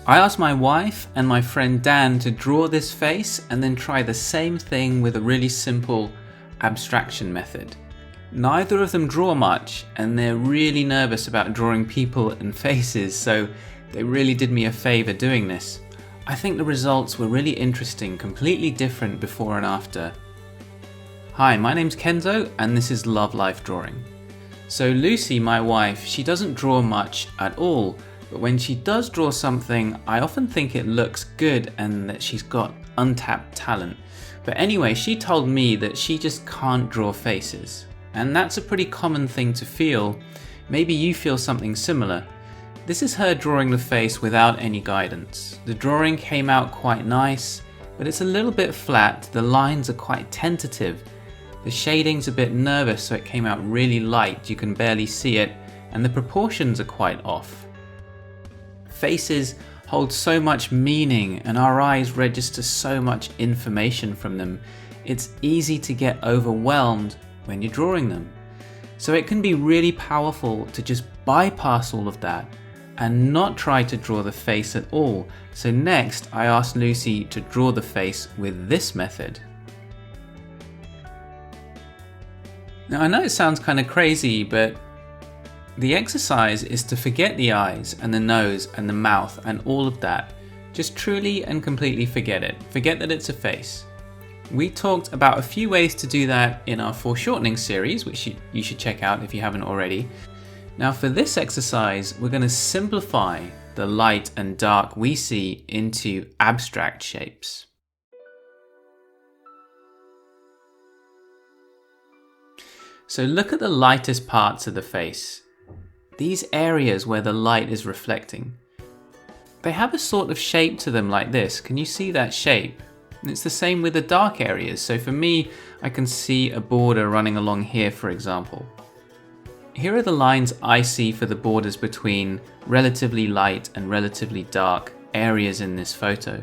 I asked my wife and my friend Dan to draw this face and then try the same thing with a really simple abstraction method. Neither of them draw much and they're really nervous about drawing people and faces, so they really did me a favor doing this. I think the results were really interesting, completely different before and after. Hi, my name's Kenzo and this is Love Life Drawing. So Lucy, my wife, she doesn't draw much at all, but when she does draw something, I often think it looks good and that she's got untapped talent. But anyway, she told me that she just can't draw faces. And that's a pretty common thing to feel. Maybe you feel something similar. This is her drawing the face without any guidance. The drawing came out quite nice, but it's a little bit flat. The lines are quite tentative. The shading's a bit nervous, so it came out really light. You can barely see it, and the proportions are quite off. Faces hold so much meaning and our eyes register so much information from them. It's easy to get overwhelmed when you're drawing them. So it can be really powerful to just bypass all of that and not try to draw the face at all. So next I asked Lucy to draw the face with this method. Now I know it sounds kind of crazy, but the exercise is to forget the eyes and the nose and the mouth and all of that. Just truly and completely forget it. Forget that it's a face. We talked about a few ways to do that in our foreshortening series, which you should check out if you haven't already. Now for this exercise, we're going to simplify the light and dark we see into abstract shapes. So look at the lightest parts of the face. These areas where the light is reflecting. They have a sort of shape to them like this. Can you see that shape? And it's the same with the dark areas. So for me, I can see a border running along here, for example. Here are the lines I see for the borders between relatively light and relatively dark areas in this photo.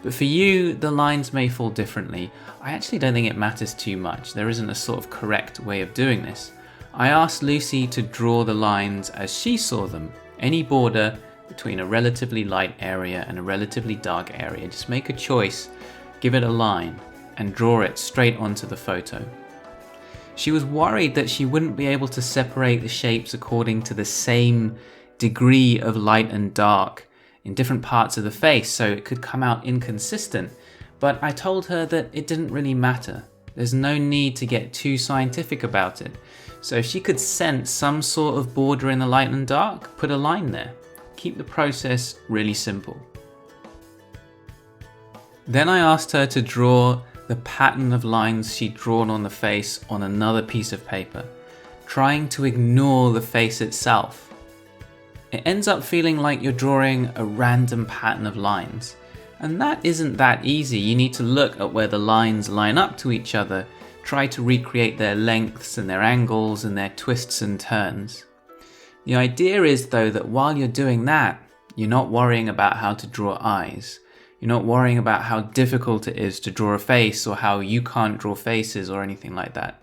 But for you, the lines may fall differently. I actually don't think it matters too much. There isn't a sort of correct way of doing this. I asked Lucy to draw the lines as she saw them. Any border between a relatively light area and a relatively dark area. Just make a choice, give it a line, and draw it straight onto the photo. She was worried that she wouldn't be able to separate the shapes according to the same degree of light and dark in different parts of the face, so it could come out inconsistent. But I told her that it didn't really matter. There's no need to get too scientific about it. So if she could sense some sort of border in the light and dark, put a line there. Keep the process really simple. Then I asked her to draw the pattern of lines she'd drawn on the face on another piece of paper, trying to ignore the face itself. It ends up feeling like you're drawing a random pattern of lines. And that isn't that easy. You need to look at where the lines line up to each other, try to recreate their lengths and their angles and their twists and turns. The idea is though that while you're doing that, you're not worrying about how to draw eyes. You're not worrying about how difficult it is to draw a face or how you can't draw faces or anything like that.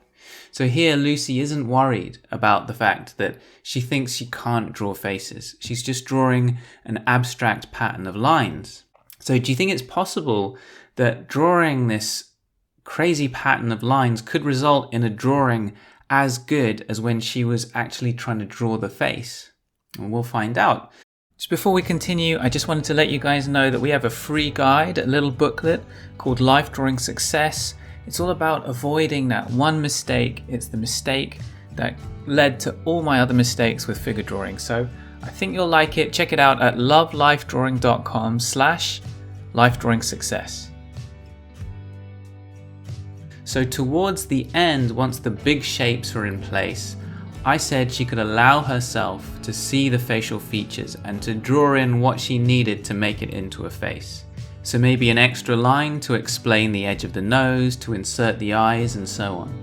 So here Lucy isn't worried about the fact that she thinks she can't draw faces. She's just drawing an abstract pattern of lines. So do you think it's possible that drawing this crazy pattern of lines could result in a drawing as good as when she was actually trying to draw the face? And we'll find out. Just before we continue, I just wanted to let you guys know that we have a free guide, a little booklet called Life Drawing Success. It's all about avoiding that one mistake. It's the mistake that led to all my other mistakes with figure drawing. So I think you'll like it. Check it out at lovelifedrawing.com/lifedrawingsuccess. So towards the end, once the big shapes were in place, I said she could allow herself to see the facial features and to draw in what she needed to make it into a face. So maybe an extra line to explain the edge of the nose, to insert the eyes, and so on.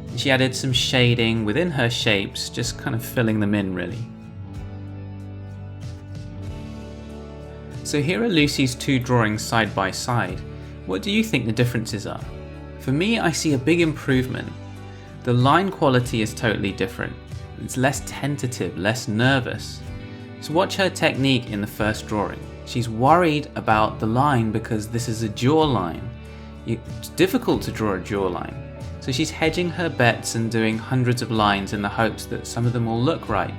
And she added some shading within her shapes, just kind of filling them in really. So here are Lucy's two drawings side by side. What do you think the differences are? For me, I see a big improvement. The line quality is totally different. It's less tentative, less nervous. So watch her technique in the first drawing. She's worried about the line because this is a jawline. It's difficult to draw a jawline. So she's hedging her bets and doing hundreds of lines in the hopes that some of them will look right.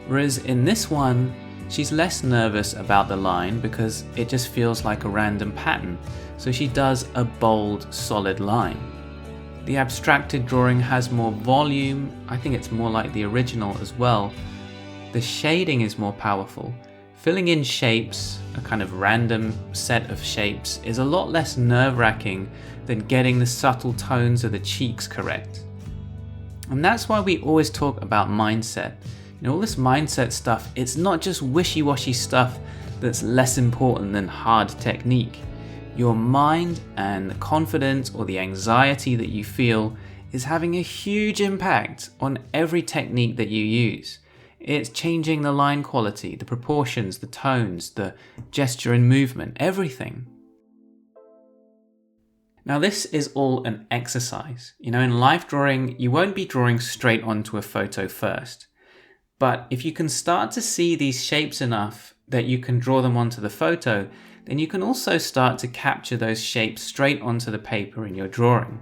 Whereas in this one, she's less nervous about the line because it just feels like a random pattern. So she does a bold, solid line. The abstracted drawing has more volume. I think it's more like the original as well. The shading is more powerful. Filling in shapes, a kind of random set of shapes, is a lot less nerve-wracking than getting the subtle tones of the cheeks correct. And that's why we always talk about mindset. All this mindset stuff, it's not just wishy-washy stuff that's less important than hard technique. Your mind and the confidence or the anxiety that you feel is having a huge impact on every technique that you use. It's changing the line quality, the proportions, the tones, the gesture and movement, everything. Now this is all an exercise. In life drawing, you won't be drawing straight onto a photo first. But if you can start to see these shapes enough that you can draw them onto the photo, then you can also start to capture those shapes straight onto the paper in your drawing.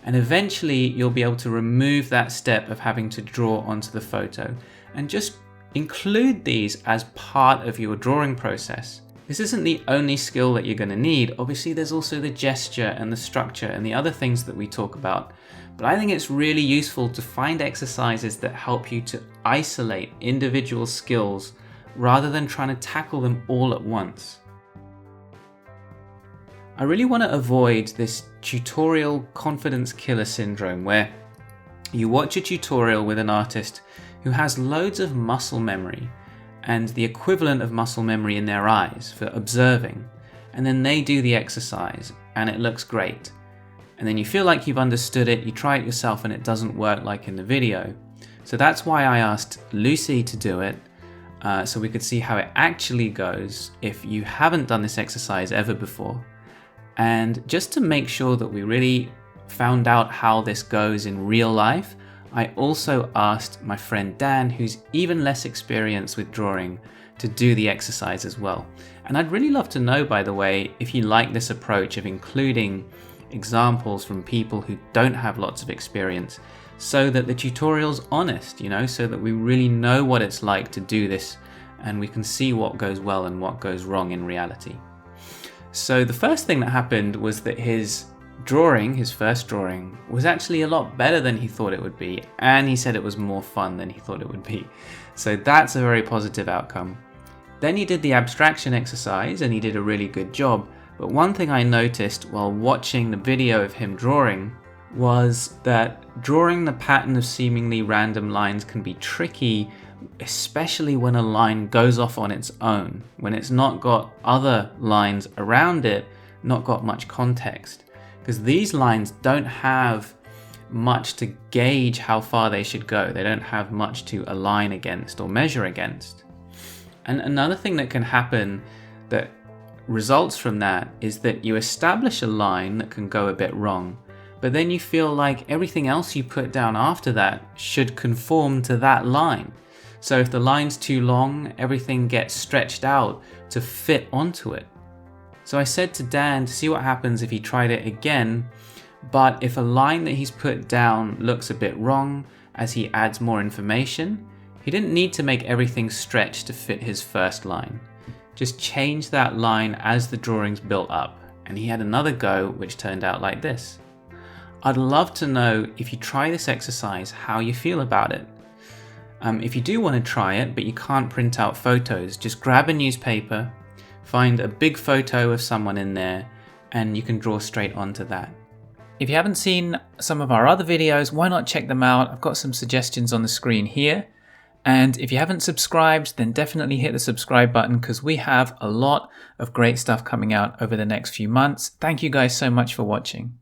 And eventually you'll be able to remove that step of having to draw onto the photo and just include these as part of your drawing process. This isn't the only skill that you're going to need. Obviously, there's also the gesture and the structure and the other things that we talk about. But I think it's really useful to find exercises that help you to isolate individual skills rather than trying to tackle them all at once. I really want to avoid this tutorial confidence killer syndrome where you watch a tutorial with an artist who has loads of muscle memory and the equivalent of muscle memory in their eyes for observing, and then they do the exercise and it looks great. And then you feel like you've understood it, you try it yourself and it doesn't work like in the video. So that's why I asked Lucy to do it, so we could see how it actually goes if you haven't done this exercise ever before. And just to make sure that we really found out how this goes in real life, I also asked my friend Dan, who's even less experienced with drawing, to do the exercise as well. And I'd really love to know, by the way, if you like this approach of including examples from people who don't have lots of experience, so that the tutorial's honest, so that we really know what it's like to do this and we can see what goes well and what goes wrong in reality. So the first thing that happened was that his first drawing, was actually a lot better than he thought it would be, and he said it was more fun than he thought it would be. So that's a very positive outcome. Then he did the abstraction exercise and he did a really good job. But one thing I noticed while watching the video of him drawing was that drawing the pattern of seemingly random lines can be tricky, especially when a line goes off on its own, when it's not got other lines around it, not got much context. Because these lines don't have much to gauge how far they should go. They don't have much to align against or measure against. And another thing that can happen that results from that is that you establish a line that can go a bit wrong, but then you feel like everything else you put down after that should conform to that line. So if the line's too long, everything gets stretched out to fit onto it. So I said to Dan to see what happens if he tried it again, but if a line that he's put down looks a bit wrong as he adds more information, he didn't need to make everything stretch to fit his first line. Just change that line as the drawings built up, and he had another go which turned out like this. I'd love to know, if you try this exercise, how you feel about it. If you do want to try it but you can't print out photos, just grab a newspaper, find a big photo of someone in there, and you can draw straight onto that. If you haven't seen some of our other videos, why not check them out? I've got some suggestions on the screen here. And if you haven't subscribed, then definitely hit the subscribe button, because we have a lot of great stuff coming out over the next few months. Thank you guys so much for watching.